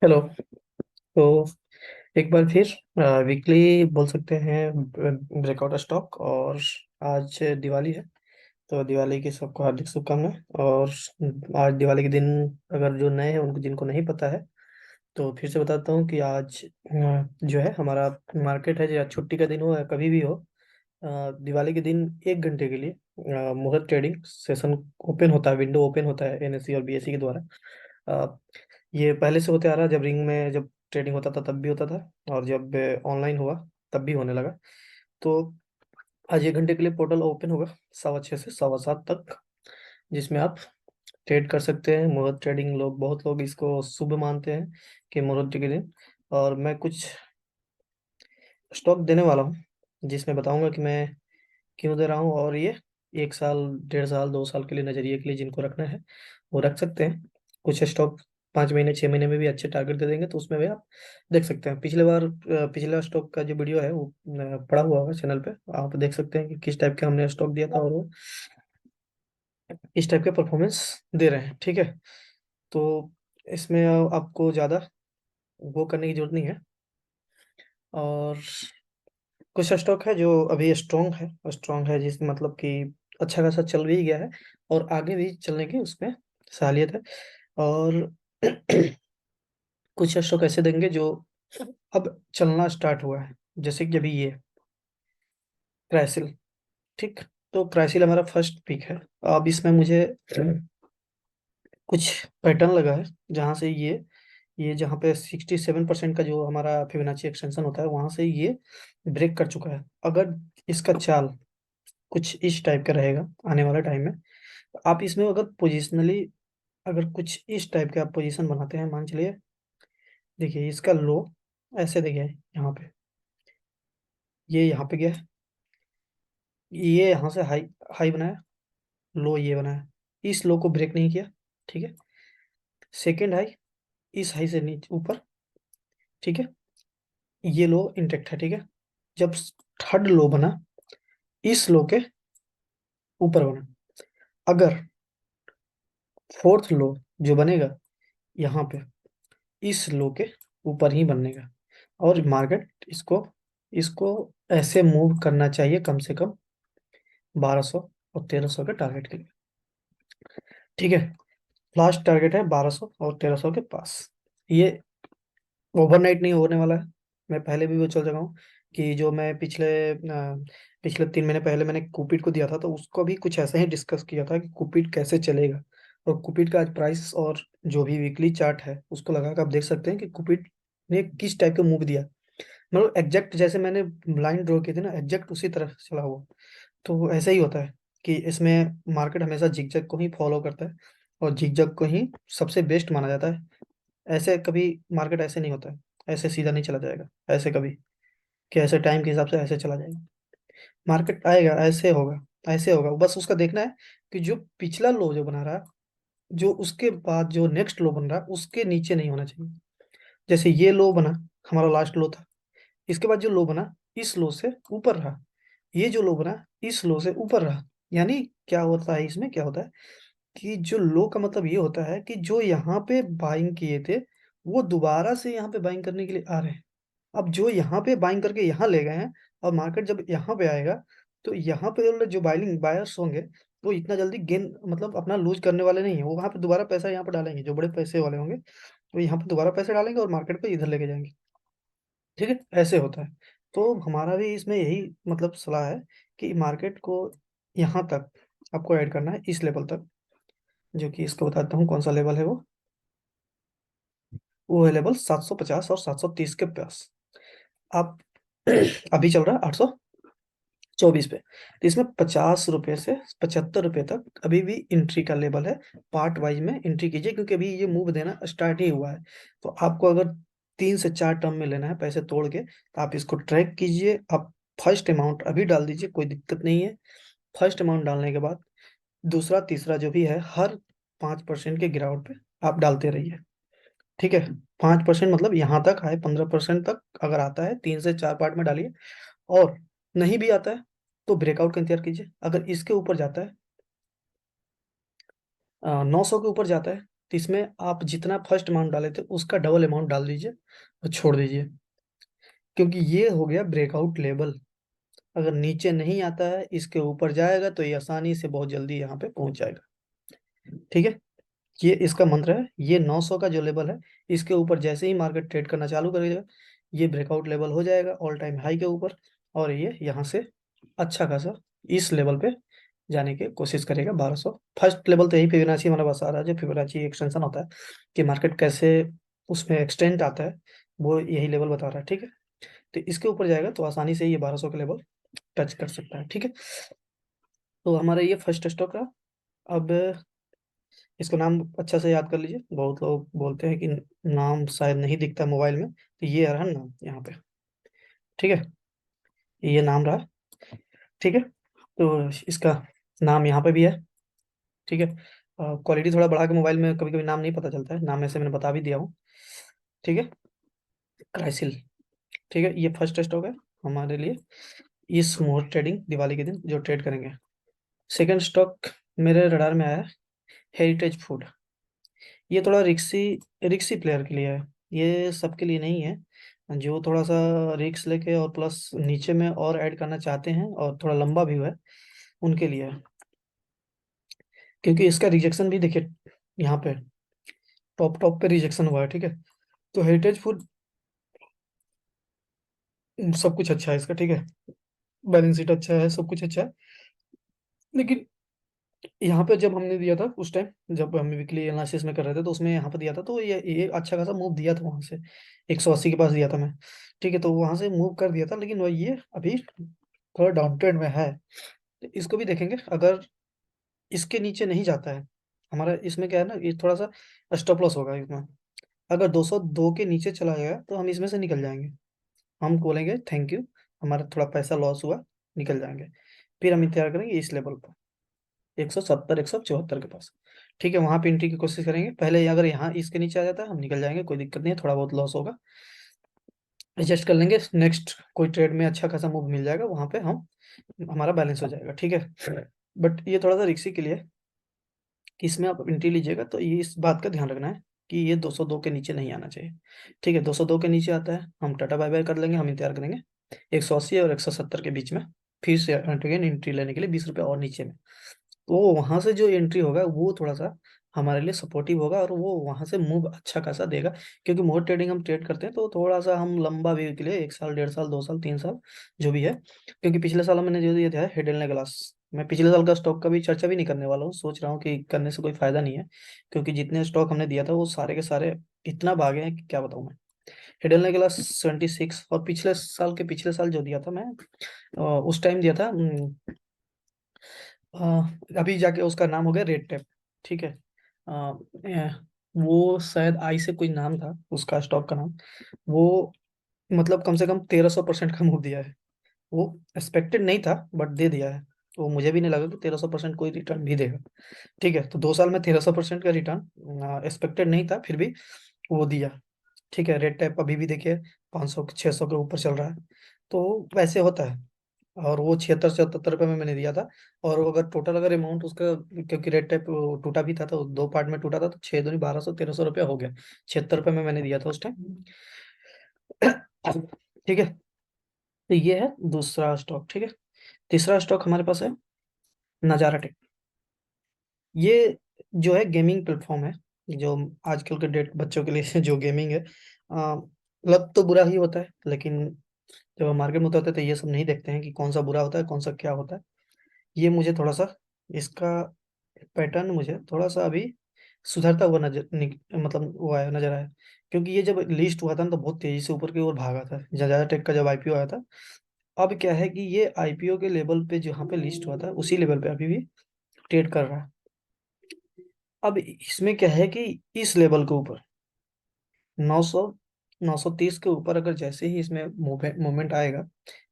Hello. तो एक बार फिर वीकली बोल सकते हैं ब्रेकआउट स्टॉक। और आज दिवाली है, तो दिवाली की सबको हार्दिक शुभकामनाएं। और आज दिवाली के दिन अगर जो नए हैं उनको जिनको नहीं पता है तो फिर से बताता हूँ कि आज जो है हमारा मार्केट है, या छुट्टी का दिन हो या कभी भी हो, दिवाली के दिन 1 घंटे के लिए मुहूर्त ट्रेडिंग सेशन ओपन होता है, विंडो ओपन होता है एनएससी और बीएससी के द्वारा। अ, ये पहले से होते आ रहा है, जब रिंग में जब ट्रेडिंग होता था तब भी होता था, और जब ऑनलाइन हुआ तब भी होने लगा। तो आज 1 घंटे के लिए पोर्टल ओपन होगा 6:15 से 7:15 तक, जिसमें आप ट्रेड कर सकते हैं। मुहूर्त ट्रेडिंग लोग, बहुत लोग इसको शुभ मानते हैं कि मुहूर्त के दिन। और मैं कुछ स्टॉक देने वाला हूँ जिसमें बताऊंगा कि मैं क्यों दे रहा हूँ, और ये 1 साल, 1.5 साल, 2 साल के लिए, नजरिए के लिए जिनको रखना है वो रख सकते हैं। कुछ स्टॉक 5 महीने 6 महीने में भी अच्छे टारगेट दे देंगे, तो उसमें भी आप देख सकते हैं। पिछला स्टॉक का जो वीडियो है वो पड़ा हुआ होगा चैनल पे, आप देख सकते हैं कि किस टाइप का हमने स्टॉक दिया था और वो इस टाइप के परफॉर्मेंस दे रहे हैं। ठीक है, तो इसमें आपको ज़्यादा वो करने की जरूरत नहीं है। और कुछ स्टॉक है जो अभी स्ट्रॉन्ग है जिस मतलब कि अच्छा खासा चल भी गया है, और आगे भी चलने की उसमें सालियत है। और कुछ स्टॉक ऐसे देंगे जो अब चलना स्टार्ट हुआ है, जैसे कि अभी ये क्राइसिल। ठीक, तो क्राइसिल हमारा फर्स्ट पिक है। अब इसमें मुझे कुछ पैटर्न लगा है, जहाँ से ये जहाँ पे 67% का जो हमारा फिबोनाची एक्सटेंशन होता है वहां से ये ब्रेक कर चुका है। अगर इसका चाल कुछ इस टाइप का रहेगा आने वाला टाइम में, तो आप इसमें अगर पोजिशनली, अगर कुछ इस टाइप के आप पोजीशन बनाते हैं, मान चलिए, देखिए इसका लो ऐसे देखिए यहाँ पे, ये यहाँ पे गया है, ये यहाँ से हाई हाई बनाया, लो ये बनाया, इस लो को ब्रेक नहीं किया। ठीक है, सेकेंड हाई इस हाई से नीचे ऊपर। ठीक है, ये लो इंटेक्ट है। ठीक है, जब थर्ड लो बना इस लो के ऊपर बना, अगर फोर्थ लो जो बनेगा यहाँ पे इस लो के ऊपर ही बनेगा, और मार्केट इसको इसको ऐसे मूव करना चाहिए कम से कम 1200 और 1300 के टारगेट के लिए। ठीक है, लास्ट टारगेट है 1200 और 1300 के पास। ये ओवरनाइट नहीं होने वाला है, मैं पहले भी वो चल चुका हूँ कि जो मैं पिछले 3 महीने पहले मैंने कुपिट को दिया था, तो उसको भी कुछ ऐसा ही डिस्कस किया था कि कुपिट कैसे चलेगा। और कुपिट का आज प्राइस और जो भी वीकली चार्ट है उसको लगा कर आप देख सकते हैं कि कुपिट ने किस टाइप का मूव दिया। मतलब एग्जैक्ट जैसे मैंने लाइन ड्रॉ की थी ना, एग्जैक्ट उसी तरह चला हुआ। तो ऐसा ही होता है कि इसमें मार्केट हमेशा जिगजैग को ही फॉलो करता है, और जिगजैग को ही सबसे बेस्ट माना जाता है। ऐसे कभी मार्केट ऐसे नहीं होता है, ऐसे सीधा नहीं चला जाएगा ऐसे कभी, कि ऐसे टाइम के हिसाब से ऐसे चला जाएगा। मार्केट आएगा ऐसे होगा, ऐसे होगा। बस उसका देखना है कि जो पिछला लो जो बना रहा है, जो उसके बाद जो नेक्स्ट लो बन रहा है उसके नीचे नहीं होना चाहिए। जैसे ये लो बना, हमारा लास्ट लो था, इसके बाद जो लो बना इस लो से ऊपर रहा, ये जो लो बना इस लो से ऊपर रहा। यानी क्या होता है, इसमें क्या होता है कि जो लो का मतलब ये होता है कि जो यहाँ पे बाइंग किए थे वो दोबारा से यहाँ पे बाइंग करने के लिए आ रहे हैं। अब जो यहाँ पे बाइंग करके यहाँ ले गए हैं, और मार्केट जब यहाँ पे आएगा तो यहाँ पे वाले जो बाइंग बायर्स होंगे वो इतना जल्दी गेन मतलब अपना लूज करने वाले नहीं है। वो वहाँ पे दोबारा पैसा यहाँ पे डालेंगे, जो बड़े पैसे वाले होंगे तो यहाँ पे दोबारा पैसे डालेंगे और मार्केट पे इधर लेके जाएंगे। ठीक है, ऐसे होता है। तो हमारा भी इसमें यही मतलब सलाह है कि मार्केट को यहाँ तक आपको ऐड करना है, इस लेवल तक, जो कि इसको बताता हूँ कौन सा लेवल है वो है लेवल 750 और 730 के पास। आप अभी चल रहा है 824 पे, तो इसमें 50 रुपए से 75 रुपए तक अभी भी एंट्री का लेवल है। पार्ट वाइज में एंट्री कीजिए, क्योंकि अभी ये मूव देना स्टार्ट ही हुआ है। तो आपको अगर 3 से 4 टर्म में लेना है पैसे तोड़ के, तो आप इसको ट्रैक कीजिए। आप फर्स्ट अमाउंट अभी डाल दीजिए, कोई दिक्कत नहीं है। फर्स्ट अमाउंट डालने के बाद दूसरा तीसरा जो भी है, हर 5% के गिरावट पे आप डालते रहिए। ठीक है, 5% मतलब यहाँ तक आए, 15% तक अगर आता है 3 से 4 पार्ट में डालिए। और नहीं भी आता है तो ब्रेकआउट का इंतजार कीजिए। अगर इसके ऊपर जाता है 900 के ऊपर जाता है तो इसमें आप जितना फर्स्ट अमाउंट डाले थे उसका डबल अमाउंट डाल दीजिए और छोड़ दीजिए, क्योंकि ये हो गया ब्रेकआउट लेवल। अगर नीचे नहीं आता है, इसके ऊपर जाएगा तो ये आसानी से बहुत जल्दी यहाँ पे पहुंच जाएगा। ठीक है, ये इसका मंत्र है। ये 900 का जो लेवल है, इसके ऊपर जैसे ही मार्केट ट्रेड करना चालू करेगा, ये ब्रेकआउट लेवल हो जाएगा ऑल टाइम हाई के ऊपर, और ये यहाँ से अच्छा खासा इस लेवल पे जाने की कोशिश करेगा 1200। फर्स्ट लेवल तो यही फिबोनाची हमारे पास आ रहा है, जो फिबोनाची एक्सटेंशन होता है कि मार्केट कैसे उसमें एक्सटेंड आता है, वो यही लेवल बता रहा है। ठीक है, तो इसके ऊपर जाएगा तो आसानी से ये 1200 का लेवल टच कर सकता है। ठीक है, तो हमारा ये फर्स्ट स्टॉक रहा। अब इसको नाम अच्छा से याद कर लीजिए, बहुत लोग बोलते हैं कि नाम शायद नहीं दिखता मोबाइल में, तो ये रहा नाम यहाँ पे। ठीक है, ये नाम रहा। ठीक है, तो इसका नाम यहाँ पे भी है। ठीक है, क्वालिटी थोड़ा बढ़ा के मोबाइल में कभी कभी नाम नहीं पता चलता है, नाम ऐसे मैंने बता भी दिया हूँ। ठीक है, क्राइसिल। ठीक है, ये फर्स्ट स्टॉक है हमारे लिए इस मोर ट्रेडिंग दिवाली के दिन जो ट्रेड करेंगे। सेकंड स्टॉक मेरे रडार में आया है, हेरिटेज फूड। ये थोड़ा रिक्सी रिक्सी प्लेयर के लिए है, ये सबके लिए नहीं है। जो थोड़ा सा रिक्स लेके और प्लस नीचे में और ऐड करना चाहते हैं और थोड़ा लंबा व्यू है, उनके लिए है। क्योंकि इसका रिजेक्शन भी देखिए, यहाँ पे टॉप टॉप पे रिजेक्शन हुआ है। ठीक है, तो हेरिटेज फूड सब कुछ अच्छा है इसका। ठीक है, बैलेंस शीट अच्छा है, सब कुछ अच्छा है, लेकिन यहाँ पे जब हमने दिया था उस टाइम, जब हम वीकली एनालिसिस में कर रहे थे, तो उसमें यहाँ पे दिया था, तो ये अच्छा खासा मूव दिया था वहां से, 180 के पास दिया था मैं। ठीक है, तो वहां से मूव कर दिया था, लेकिन वो ये अभी थोड़ा डाउन ट्रेंड में है। तो इसको भी देखेंगे, अगर इसके नीचे नहीं जाता है, हमारा इसमें क्या है ना, ये थोड़ा सा स्टॉप लॉस होगा इसमें। अगर 202 के नीचे चला गया तो हम इसमें से निकल जाएंगे, हम बोलेंगे थैंक यू, हमारा थोड़ा पैसा लॉस हुआ, निकल जाएंगे। फिर हम इंतजार करेंगे इस लेवल पर, 170 174 के पास। ठीक है, वहां पे एंट्री की कोशिश करेंगे। पहले अगर यहाँ इसके नीचे आ जाता है हम निकल जाएंगे, कोई दिक्कत नहीं है, थोड़ा बहुत लॉस होगा, एडजस्ट कर लेंगे। नेक्स्ट कोई ट्रेड में अच्छा खासा मूव मिल जाएगा, वहां पे हम हमारा बैलेंस हो जाएगा। ठीक है, बट ये थोड़ा सा रिक्सी के लिए कि इसमें आप एंट्री लीजिएगा तो ये इस बात का ध्यान रखना है कि ये 202 के नीचे नहीं आना चाहिए। ठीक है, 202 के नीचे आता है हम टाटा बाय बाय कर लेंगे, हम इंतजार करेंगे 180 और 170 के बीच में, फिर से अगेन एंट्री लेने के लिए 20 रुपये और नीचे में। तो वहां से जो एंट्री होगा वो थोड़ा सा हमारे लिए सपोर्टिव होगा, और वो वहां से मूव अच्छा खासा देगा। क्योंकि मोर ट्रेडिंग हम ट्रेड करते हैं तो थोड़ा सा हम लंबा व्यू के लिए 1 साल 1.5 साल 2 साल 3 साल जो भी है। क्योंकि पिछले साल मैंने जो दिया था हेडन ने ग्लास, मैं पिछले साल का स्टॉक का भी चर्चा भी नहीं करने वाला हूँ, सोच रहा हूँ कि करने से कोई फायदा नहीं है, क्योंकि जितने स्टॉक हमने दिया था वो सारे के सारे इतना भागे हैं कि क्या बताऊँ मैं। हिडन ने ग्लास 76, और पिछले साल जो दिया था मैं, उस टाइम दिया था, अभी जाके उसका नाम हो गया रेड टेप। ठीक है, वो शायद आई से कोई नाम था उसका स्टॉक का नाम, वो मतलब कम से कम 1300% का मूव दिया है। वो एक्सपेक्टेड नहीं था बट दे दिया है, तो मुझे भी नहीं लगा कि 1300% कोई रिटर्न भी देगा। ठीक है, तो 2 साल में 1300% का रिटर्न एक्सपेक्टेड नहीं था, फिर भी वो दिया। ठीक है, रेड टैप अभी भी देखिए 500 600 के ऊपर चल रहा है, तो वैसे होता है। और वो 76 77 रुपये में मैंने दिया था। और अगर टोटल अगर अमाउंट उसका, क्योंकि रेड टैप टूटा भी था तो 2 पार्ट में टूटा था, तो 6 दूनी 1200 1300 रुपया हो गया, 76 रुपये में मैंने दिया था उस टाइम। ठीक है, तो ये है दूसरा स्टॉक। ठीक है, तीसरा स्टॉक हमारे पास है नजारा टेक। ये जो है गेमिंग प्लेटफॉर्म है, जो आजकल के डेट बच्चों के लिए जो गेमिंग है, आ, लत तो बुरा ही होता है, लेकिन जब हम मार्केट में उतरते हैं तो ये सब नहीं देखते हैं कि कौन सा बुरा होता है कौन सा क्या होता है। ये मुझे थोड़ा सा इसका पैटर्न मुझे थोड़ा सा अभी सुधरता हुआ मतलब वो आया नजर आया। क्योंकि ये जब लिस्ट हुआ था ना तो बहुत तेजी से ऊपर की ओर भागा था, जजाया टेक का जब आईपीओ आया था। अब क्या है कि ये आईपीओ के लेवल पे जहाँ पे लिस्ट हुआ था उसी लेवल पे अभी भी ट्रेड कर रहा है। अब इसमें क्या है कि इस लेवल के ऊपर 900 930 के ऊपर अगर जैसे ही इसमें मूवमेंट आएगा,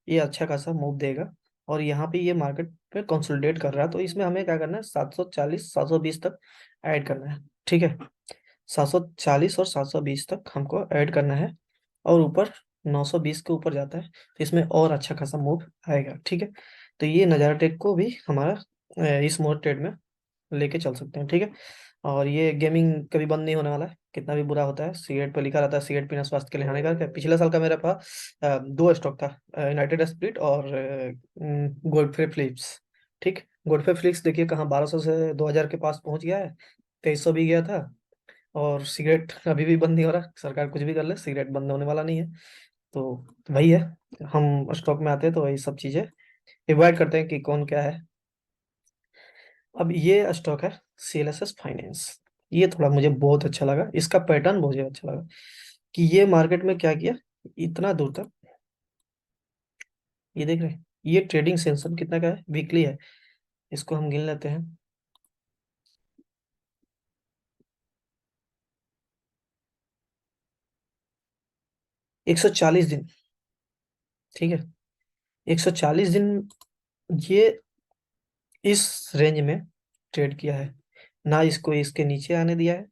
ये अच्छा खासा मूव देगा। और यहाँ पे ये मार्केट पे कंसोलिडेट कर रहा है, तो इसमें हमें क्या करना है, 740 720 तक ऐड करना है। ठीक है, 740 और 720 तक हमको ऐड करना है, और ऊपर 920 के ऊपर जाता है तो इसमें और अच्छा खासा मूव आएगा। ठीक है, तो ये नज़ारा टेक को भी हमारा इस मोड ट्रेड में लेके चल सकते हैं, ठीक है। और ये गेमिंग कभी बंद नहीं होने वाला है, कितना भी बुरा होता है। सिगरेट पे लिखा रहता है सिगरेट पीना स्वास्थ्य के लिए हानिकारक है। पिछले साल का मेरे पास दो स्टॉक था, यूनाइटेड स्पिरिट और गोडफ्रे फिलिप्स। ठीक, गोडफ्रे फिलिप्स देखिए कहाँ 1200 से 2000 के पास पहुंच गया है, 2300 भी गया था। और सिगरेट अभी भी बंद नहीं हो रहा, सरकार कुछ भी कर ले सिगरेट बंद होने वाला नहीं है। तो वही है, हम स्टॉक में आते हैं तो वही सब चीजें एवॉइड करते हैं कि कौन क्या है। अब ये स्टॉक है CLSS फाइनेंस। ये थोड़ा मुझे बहुत अच्छा लगा, इसका पैटर्न मुझे अच्छा लगा कि ये मार्केट में क्या किया इतना दूर तक। ये देख रहे हैं, ये ट्रेडिंग सेंसन कितना का है, वीकली है। इसको हम गिन लेते हैं। 140 दिन, ठीक है। 140 दिन ये इस रेंज में ट्रेड किया है, ना इसको इसके नीचे आने दिया है,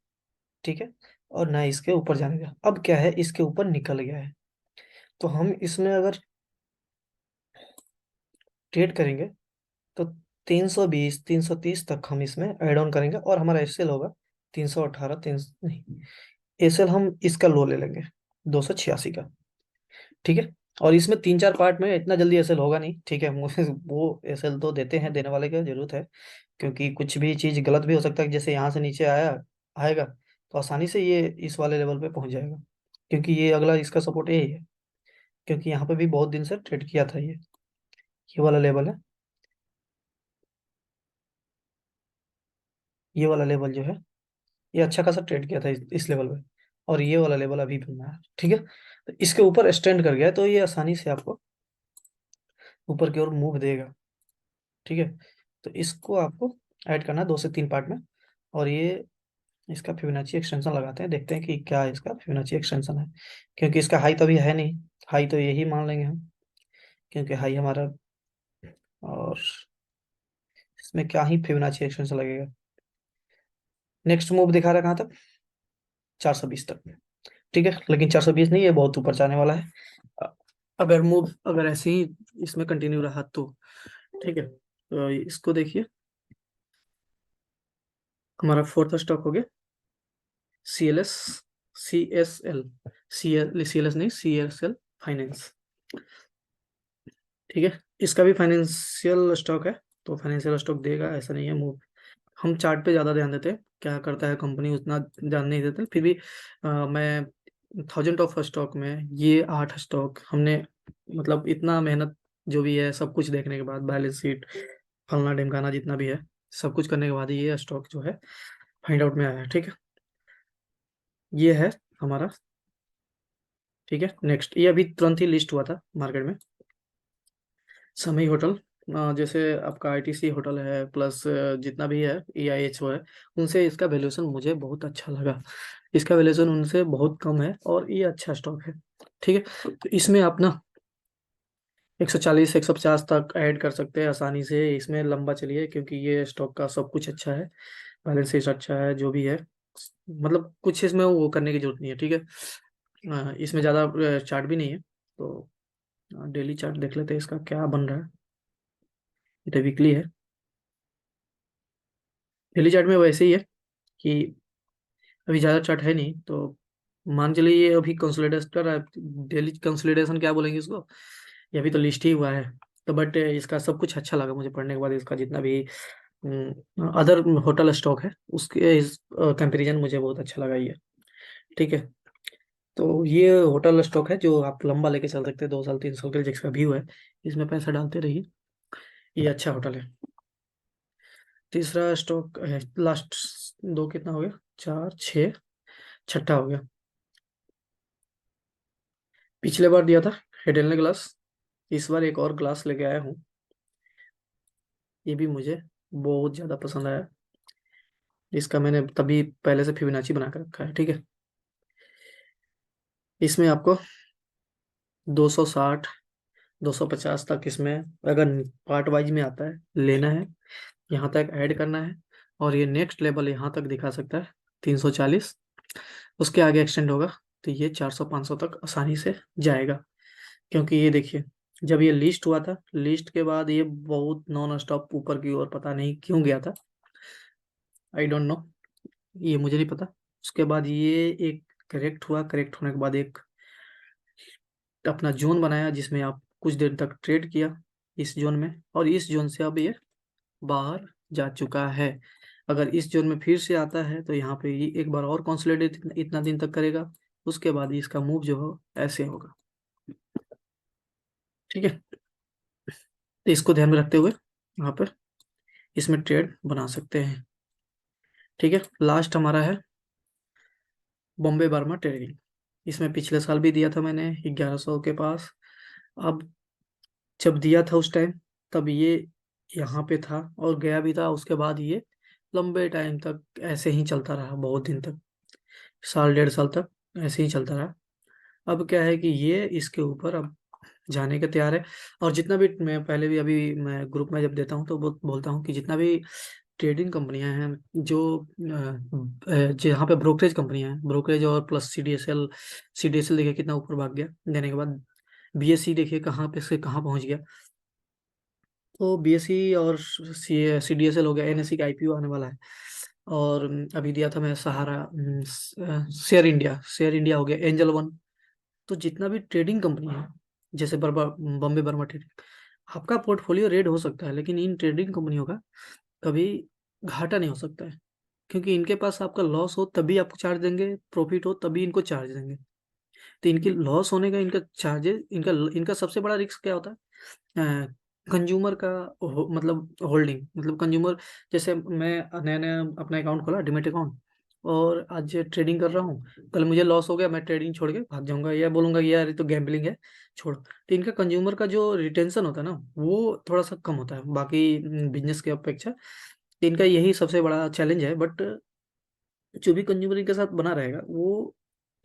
ठीक है, और ना इसके ऊपर जाने दिया। अब क्या है, इसके ऊपर निकल गया है। तो हम इसमें अगर ट्रेड करेंगे तो 320 330 तक हम इसमें एड ऑन करेंगे, और हमारा एसएल होगा 318, तीन नहीं, एसएल हम इसका लो ले लेंगे 286 का, ठीक है। और इसमें 3 4 पार्ट में इतना जल्दी एसएल होगा नहीं, ठीक है। मुझे वो एसएल तो देते हैं, देने वाले की जरूरत है, क्योंकि कुछ भी चीज गलत भी हो सकता है। जैसे यहाँ से नीचे आएगा तो आसानी से ये इस वाले लेवल पे पहुंच जाएगा, क्योंकि ये अगला इसका सपोर्ट यही है। क्योंकि यहाँ पे भी बहुत दिन से ट्रेड किया था ये वाला लेवल है, ये वाला लेवल जो है ये अच्छा खासा ट्रेड किया था इस लेवल पे। और ये वाला लेवल अभी बनना है, ठीक है। तो इसके ऊपर स्टैंड कर गया है, तो ये आसानी से आपको ऊपर की ओर मूव देगा, ठीक है। तो इसको आपको ऐड करना है 2 से 3 पार्ट में। और ये इसका फिबोनाची एक्सटेंशन लगाते हैं, देखते हैं कि क्या इसका फिबोनाची एक्सटेंशन है। क्योंकि इसका हाई तो अभी है नहीं, हाई तो यही मान लेंगे हम, क्योंकि हाई हमारा। और इसमें क्या ही फिबोनाची एक्सटेंशन लगेगा। नेक्स्ट मूव दिखा रहा है कहाँ तक, 420 तक, ठीक है। लेकिन 420 नहीं, ये बहुत ऊपर जाने वाला है। अ- अगर मूव अगर ऐसे ही इसमें कंटिन्यू रहा तो, ठीक है। तो इसको देखिए, हमारा फोर्थ स्टॉक हो गया CLS CSL, CLS नहीं, CSL फाइनेंस, ठीक है। इसका भी फाइनेंशियल स्टॉक है, तो फाइनेंशियल स्टॉक देगा, ऐसा नहीं है मूव। हम चार्ट पे ज़्यादा ध्यान देते हैं, क्या करता है कंपनी उतना ध्यान नहीं देते। फिर भी मैं 1000 ऑफ स्टॉक में ये 8 स्टॉक हमने, मतलब इतना मेहनत जो भी है सब कुछ देखने के बाद, बैलेंस शीट फलना ढिमकाना जितना भी है, सब कुछ करने के बाद ही ये स्टॉक जो है फाइंड आउट में आया है, ठीक है। ये है हमारा, ठीक है। नेक्स्ट, ये अभी तुरंत ही लिस्ट हुआ था मार्केट में, समय होटल। जैसे आपका ITC होटल है, प्लस जितना भी है EIHO है, उनसे इसका वैल्यूएशन मुझे बहुत अच्छा लगा। इसका वैल्यूएशन उनसे बहुत कम है और ये अच्छा स्टॉक है, ठीक है। तो इसमें आप ना 140 150 तक ऐड कर सकते हैं आसानी से, इसमें लंबा चलिए, क्योंकि ये स्टॉक का सब कुछ अच्छा है, बैलेंस शीट अच्छा है, जो भी है, मतलब कुछ इसमें वो करने की जरूरत नहीं है, ठीक है। इसमें ज़्यादा चार्ट भी नहीं है, तो डेली चार्ट देख लेते हैं इसका क्या बन रहा है। ये तो वीकली है। डेली चार्ट में वैसे ही है कि अभी ज़्यादा चार्ट है नहीं, तो मान चलिए ये अभी कंसोलिडेटर, डेली कंसोलिडेशन क्या बोलेंगे इसको, ये अभी तो लिस्ट ही हुआ है। तो बट इसका सब कुछ अच्छा लगा मुझे पढ़ने के बाद, इसका जितना भी अदर होटल स्टॉक है उसके इस कंपेरिजन मुझे बहुत अच्छा लगा ये, ठीक है। तो ये होटल स्टॉक है जो आप लंबा लेके चल सकते हैं, 2 साल 3 साल के लिए, जिसका व्यू है, इसमें पैसा डालते रहिए, ये अच्छा होटल है। तीसरा स्टॉक है, लास्ट दो कितना हो गया, 4 6, छठा हो गया। पिछले बार दिया था हेडेलने ग्लास, इस बार एक और ग्लास लेके आया हूँ, ये भी मुझे बहुत ज़्यादा पसंद आया। इसका मैंने तभी पहले से फिबोनाची बना कर रखा है, ठीक है। इसमें आपको 260 250 तक इसमें, अगर पार्ट वाइज में आता है, लेना है, यहाँ तक ऐड करना है। और ये नेक्स्ट लेवल यहाँ तक दिखा सकता है 340, उसके आगे एक्सटेंड होगा तो ये 400 500 तक आसानी से जाएगा। क्योंकि ये देखिए, जब ये लिस्ट हुआ था, लिस्ट के बाद ये बहुत नॉन स्टॉप ऊपर की ओर पता नहीं क्यों गया था, आई डोंट नो, ये मुझे नहीं पता। उसके बाद ये एक करेक्ट हुआ, करेक्ट होने के बाद एक अपना जोन बनाया जिसमें आप कुछ देर तक ट्रेड किया इस जोन में, और इस जोन से अब ये बाहर जा चुका है। अगर इस जोन में फिर से आता है तो यहाँ पे ये एक बार और कंसोलिडेट इतना दिन तक करेगा, उसके बाद इसका मूव जो हो ऐसे होगा। ठीक है, तो इसको ध्यान में रखते हुए यहाँ पर इसमें ट्रेड बना सकते हैं। ठीक है, लास्ट हमारा है बॉम्बे बर्मा ट्रेडिंग। इसमें पिछले साल भी दिया था मैंने 1100 के पास। अब जब दिया था उस टाइम, तब ये यहाँ पे था और गया भी था। उसके बाद ये लंबे टाइम तक ऐसे ही चलता रहा, बहुत दिन तक, साल 1.5 साल तक ऐसे ही चलता रहा। अब क्या है कि ये इसके ऊपर अब जाने के तैयार है। और जितना भी मैं पहले भी, अभी मैं ग्रुप में जब देता हूँ तो बोलता हूँ कि जितना भी ट्रेडिंग कंपनियां हैं, जो जहाँ पे ब्रोकरेज कंपनियां हैं, ब्रोकरेज और प्लस सीडीएसएल, सीडीएसएल देखिए कितना ऊपर भाग गया देने के बाद। बीएससी देखिए कहाँ पे से कहाँ पहुंच गया। तो बीएससी और सीडीएसएल हो गया, एनएससी का आईपीओ आने वाला है। और अभी दिया था मैं सहारा, शेयर इंडिया हो गया, एंजल वन। तो जितना भी ट्रेडिंग कंपनी है, जैसे बॉम्बे बर्मा ट्रेडिंग, आपका पोर्टफोलियो रेड हो सकता है, लेकिन इन ट्रेडिंग कंपनियों का कभी घाटा नहीं हो सकता है। क्योंकि इनके पास आपका लॉस हो तभी आपको चार्ज देंगे, प्रॉफिट हो तभी इनको चार्ज देंगे। तो इनकी लॉस होने का, इनका चार्जेस, इनका इनका सबसे बड़ा रिस्क क्या होता है? कंज्यूमर का मतलब होल्डिंग, मतलब कंज्यूमर। जैसे मैं नया नया अपना अकाउंट खोला, डिमेट अकाउंट, और आज ट्रेडिंग कर रहा हूँ, कल मुझे लॉस हो गया, मैं ट्रेडिंग छोड़ के भाग जाऊंगा या बोलूंगा कि यार ये तो गैम्बलिंग है, छोड़। तो इनका कंज्यूमर का जो रिटेंशन होता है ना, वो थोड़ा सा कम होता है बाकी बिजनेस के अपेक्षा। तो इनका यही सबसे बड़ा चैलेंज है। बट जो भी कंज्यूमर इनके साथ बना रहेगा, वो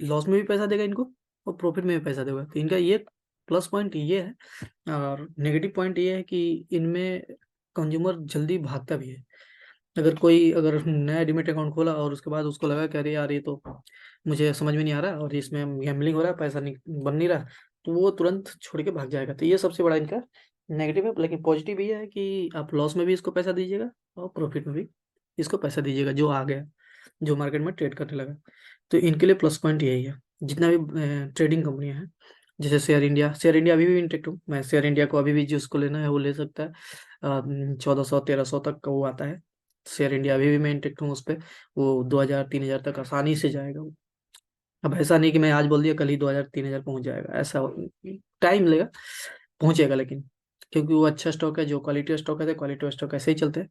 लॉस में भी पैसा देगा इनको और प्रॉफिट में भी पैसा देगा। तो इनका ये प्लस पॉइंट ये है, और नेगेटिव पॉइंट ये है कि इनमें कंज्यूमर जल्दी भागता भी है। अगर नया डीमेट अकाउंट खोला और उसके बाद उसको लगा कि अरे यार ये तो मुझे समझ में नहीं आ रहा और इसमें गैम्बलिंग हो रहा है, पैसा नहीं बन नहीं रहा, तो वो तुरंत छोड़ के भाग जाएगा। तो ये सबसे बड़ा इनका नेगेटिव है। लेकिन पॉजिटिव ये है कि आप लॉस में भी इसको पैसा दीजिएगा और प्रॉफिट में भी इसको पैसा दीजिएगा, जो आ गया, जो मार्केट में ट्रेड करने लगा। तो इनके लिए प्लस पॉइंट यही है। जितना भी ट्रेडिंग कंपनियां हैं, जैसे शेयर इंडिया अभी भी इंटेक्ट हूँ मैं। शेयर इंडिया को अभी भी जिसको लेना है वो ले सकता है। 1400 1300 तक का वो आता है। शेयर इंडिया अभी भी मैं इंटेक्ट हूँ उस पर। वो 2000 3000 तक आसानी से जाएगा वो। अब ऐसा नहीं कि मैं आज बोल दिया कल ही 2000 3000 पहुंच जाएगा, ऐसा टाइम लगेगा, पहुंचेगा लेकिन। क्योंकि वो अच्छा स्टॉक है, जो क्वालिटी स्टॉक है, क्वालिटी स्टॉक ऐसे ही चलते हैं,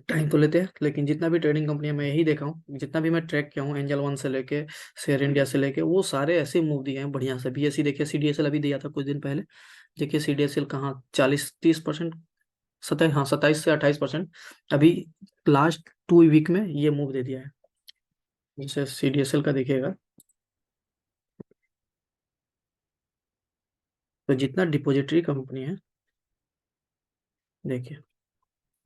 टाइम तो लेते हैं। लेकिन जितना भी ट्रेडिंग कंपनियां मैं यही देखा हूँ, जितना भी मैं ट्रैक किया हूँ, एंजल वन से लेके शेयर इंडिया से लेके, वो सारे ऐसे मूव दिए हैं बढ़िया से। बीएससी देखिए, सीडीएसएल अभी दिया था कुछ दिन पहले, देखिए सीडीएसएल कहाँ 40 30%, 27, हाँ 27 से 28%। अभी लास्ट 2 वीक में ये मूव दे दिया है। जैसे सीडीएसएल का देखिएगा, तो जितना डिपॉजिटरी कंपनी है, देखिए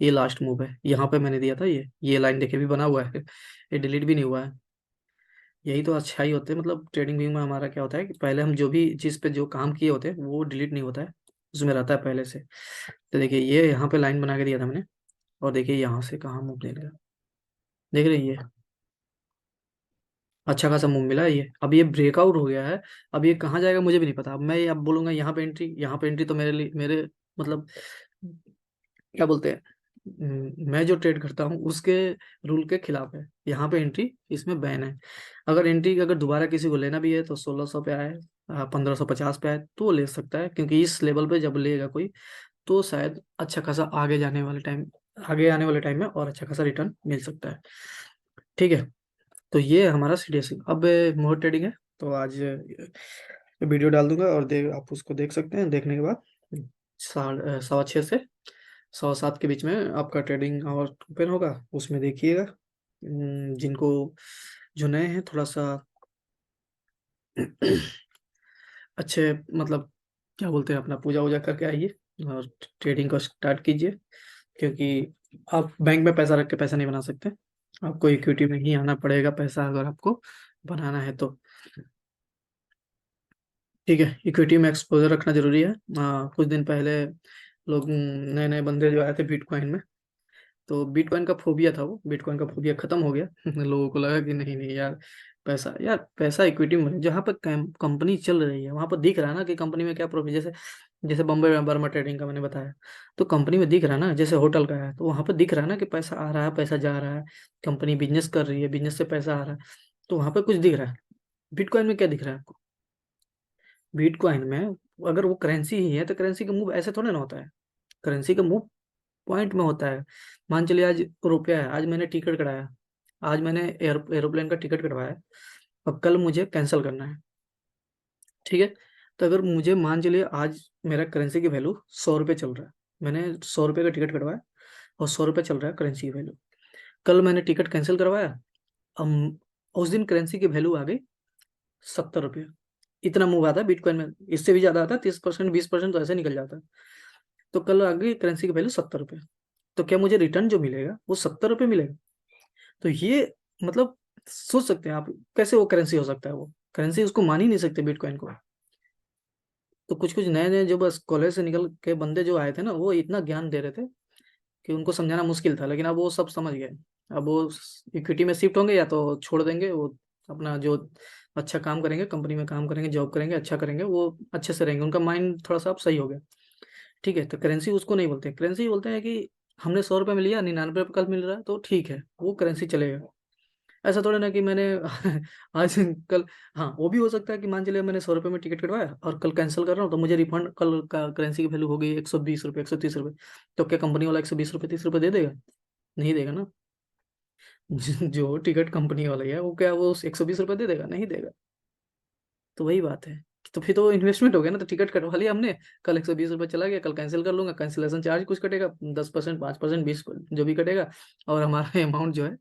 ये लास्ट मूव है, यहाँ पे मैंने दिया था। ये लाइन देखिए भी बना हुआ है, ये डिलीट भी नहीं हुआ है। यही तो अच्छा ही होते हैं। मतलब ट्रेडिंग व्यू में हमारा क्या होता है कि पहले हम जो भी जिस पे जो काम किए होते हैं वो डिलीट नहीं होता है, उसमें रहता है पहले से। तो देखिए ये यहाँ पे लाइन बना के दिया था मैंने, और देखिए यहाँ से कहाँ मूव दे दिया, देख रही है? अच्छा खासा मूव मिला है ये। अब ये ब्रेकआउट हो गया है। अब ये कहाँ जाएगा मुझे भी नहीं पता। अब मैं अब बोलूंगा यहाँ पे एंट्री, यहाँ पे एंट्री, तो मेरे लिए, मेरे मतलब क्या बोलते हैं, मैं जो ट्रेड करता हूँ उसके रूल के खिलाफ है। यहाँ पे एंट्री इसमें बैन है। अगर एंट्री अगर दोबारा किसी को लेना भी है तो 1600 पे आए, 1550 पे आए तो वो ले सकता है। क्योंकि इस लेवल पे जब लेगा कोई, तो शायद अच्छा खासा आगे आने वाले टाइम में और अच्छा खासा रिटर्न मिल सकता है। ठीक है, तो ये हमारा सीडीएस। अब मोर ट्रेडिंग है, तो आज वीडियो डाल दूंगा और आप उसको देख सकते हैं। देखने के बाद 6:15 से 7:15 के बीच में आपका ट्रेडिंग और ओपन होगा, उसमें देखिएगा। जिनको जो नए हैं थोड़ा सा अच्छे, मतलब क्या बोलते हैं, अपना पूजा वूजा करके आइए और ट्रेडिंग को स्टार्ट कीजिए। क्योंकि आप बैंक में पैसा रख के पैसा नहीं बना सकते, आपको इक्विटी में ही आना पड़ेगा पैसा, अगर आपको बनाना है तो। ठीक है, इक्विटी में एक्सपोजर रखना जरूरी है। कुछ दिन पहले लोग, नए नए बंदे जो आए थे बिटकॉइन में, तो बिटकॉइन का फोबिया था, वो बिटकॉइन का फोबिया खत्म हो गया। लोगों को लगा कि नहीं नहीं यार, पैसा इक्विटी में जहाँ पर कंपनी चल रही है वहां पर दिख रहा है ना कि कंपनी में क्या प्रॉफिट। जैसे जैसे बॉम्बे में वर्मा ट्रेडिंग का मैंने बताया, तो कंपनी में दिख रहा है ना, जैसे होटल का है तो वहां पर दिख रहा है ना कि पैसा आ रहा है पैसा जा रहा है, कंपनी बिजनेस कर रही है, बिजनेस से पैसा आ रहा है, तो वहां पर कुछ दिख रहा है। बिटकॉइन में क्या दिख रहा है आपको? बिटकॉइन में अगर वो करेंसी ही है तो करेंसी का मूव ऐसे थोड़ा ना होता है। करेंसी का मूव पॉइंट में होता है। मान चलिए आज रुपया है, आज मैंने टिकट कटाया, आज मैंने एरोप्लेन का टिकट कटवाया, अब कल मुझे कैंसिल करना है, ठीक है। तो अगर मुझे मान चलिए आज मेरा करेंसी की वैल्यू 100 रुपये चल रहा है, मैंने 100 रुपये का टिकट कटवाया और 100 रुपये चल रहा है करेंसी की वैल्यू, कल मैंने टिकट कैंसिल करवाया, अब उस दिन करेंसी की वैल्यू आ गई 70 रुपये। इतना मूव आता है बिटकॉइन में, इससे भी ज्यादा आता है, 30% 20% तो ऐसे निकल जाता है। तो कल आ गई करेंसी की वैल्यू 70 रुपये, तो क्या मुझे रिटर्न जो मिलेगा वो 70 रुपये मिलेगा? तो ये मतलब सोच सकते हैं आप कैसे वो करेंसी हो सकता है, वो करेंसी उसको मान ही नहीं सकते बिटकॉइन को। तो कुछ कुछ नए नए जो बस कॉलेज से निकल के बंदे जो आए थे ना, वो इतना ज्ञान दे रहे थे कि उनको समझाना मुश्किल था, लेकिन अब वो सब समझ गए। अब वो इक्विटी में शिफ्ट होंगे या तो छोड़ देंगे वो, अपना जो अच्छा काम करेंगे, कंपनी में काम करेंगे, जॉब करेंगे, अच्छा करेंगे, वो अच्छे से रहेंगे, उनका माइंड थोड़ा सा अब सही हो गया। ठीक है, तो करेंसी उसको नहीं बोलते, करेंसी बोलते हैं कि हमने 100 रुपये में लिया, 99 रुपये कल मिल रहा है तो ठीक है, वो करेंसी चलेगा। ऐसा थोड़ा ना कि मैंने आज कल, हाँ वो भी हो सकता है कि मान चलिए मैंने 100 रुपये में टिकट कटवाया और कल कैंसिल कर रहा हूँ तो मुझे रिफंड कल का करेंसी की वैल्यू हो गई 120 रुपये 130 रुपये, तो क्या कंपनी वाला 120 रुपये 30 रुपये दे देगा? नहीं देगा ना। जो टिकट कंपनी वाला है वो क्या वो 120 रुपये दे देगा? नहीं देगा। तो वही बात है। तो फिर तो इन्वेस्टमेंट हो गया ना, तो टिकट कटवा लिया हमने, कल 120 रुपये चला गया, कल कैंसिल कर लूंगा, कैंसिलेशन चार्ज कुछ कटेगा, 10% 5% 20 जो भी कटेगा, और हमारा अमाउंट जो है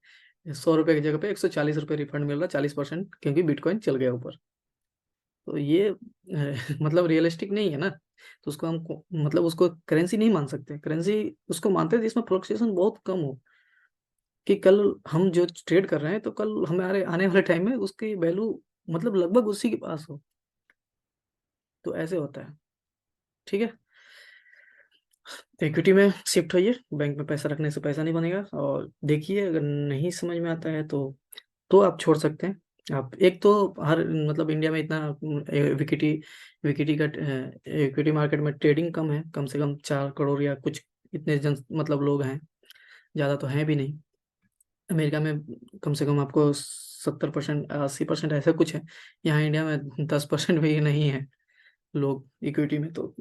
100 रुपये की जगह पे 140 रुपये रिफंड मिल रहा है, 40%, क्योंकि बिटकॉइन चल गया ऊपर। तो ये मतलब रियलिस्टिक नहीं है ना। तो उसको हम मतलब उसको करेंसी नहीं मान सकते, करेंसी उसको मानते हैं जिसमें फ्लक्चुएशन बहुत कम हो, कि कल हम जो ट्रेड कर रहे हैं तो कल हमारे आने वाले टाइम में उसकी वैल्यू मतलब लगभग उसी के पास हो। तो ऐसे होता है, ठीक है। तो इक्विटी में शिफ्ट होइए, बैंक में पैसा रखने से पैसा नहीं बनेगा, और देखिए अगर नहीं समझ में आता है तो आप छोड़ सकते हैं। आप एक तो हर मतलब इंडिया में इतना विकिटी विकिटी का इक्विटी मार्केट में ट्रेडिंग कम है, कम से कम 4 करोड़ या कुछ इतने जन मतलब लोग हैं, ज़्यादा तो हैं भी नहीं। अमेरिका में कम से कम आपको 70% 80% ऐसा कुछ है, यहाँ इंडिया में 10% भी नहीं है लोग इक्विटी में। तो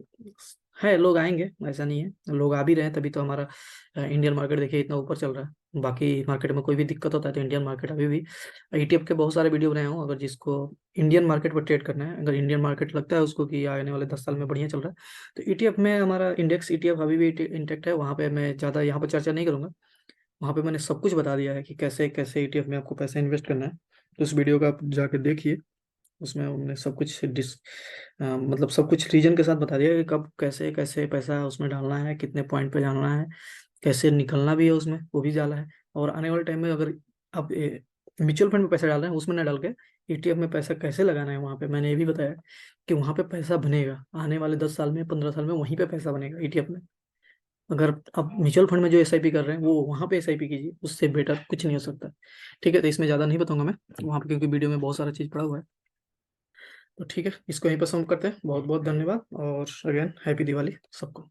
है, लोग आएंगे, ऐसा नहीं है, लोग आ भी रहे हैं, तभी तो हमारा इंडियन मार्केट देखिए इतना ऊपर चल रहा है। बाकी मार्केट में कोई भी दिक्कत होता है तो इंडियन मार्केट अभी भी, ईटीएफ के बहुत सारे वीडियो बनाए हूँ, अगर जिसको इंडियन मार्केट पर ट्रेड करना है, अगर इंडियन मार्केट लगता है उसको कि आने वाले 10 साल में बढ़िया चल रहा है, तो ईटीएफ में हमारा इंडेक्स ईटीएफ अभी भी इंटेक्ट है, वहाँ पे मैं ज़्यादा यहाँ पर चर्चा नहीं करूँगा। वहाँ पे मैंने सब कुछ बता दिया है कि कैसे कैसे ईटीएफ में आपको पैसा इन्वेस्ट करना है, तो उस वीडियो का आप जाके देखिए। उसमें हमने सब कुछ मतलब सब कुछ रीजन के साथ बता दिया कि कब कैसे कैसे पैसा उसमें डालना है, कितने पॉइंट पे डालना है, कैसे निकलना भी है उसमें वो भी डाला है। और आने वाले टाइम में अगर आप म्यूचुअल फंड में पैसा डाल रहे हैं उसमें ना डाल के ईटीएफ में पैसा कैसे लगाना है, वहाँ पे मैंने ये भी बताया कि वहाँ पे पैसा बनेगा आने वाले 10 साल में 15 साल में, वहीं पे पैसा बनेगा ईटीएफ में। अगर आप म्यूचुअल फंड में जो एसआईपी कर रहे हैं वो वहाँ पे एसआईपी कीजिए, उससे बेटर कुछ नहीं हो सकता। ठीक है, तो इसमें ज़्यादा नहीं बताऊंगा मैं वहाँ पे, क्योंकि वीडियो में बहुत सारा चीज़ पड़ा हुआ है। तो ठीक है, इसको यहीं पर समाप्त करते हैं। बहुत बहुत धन्यवाद, और अगेन हैप्पी दिवाली सबको।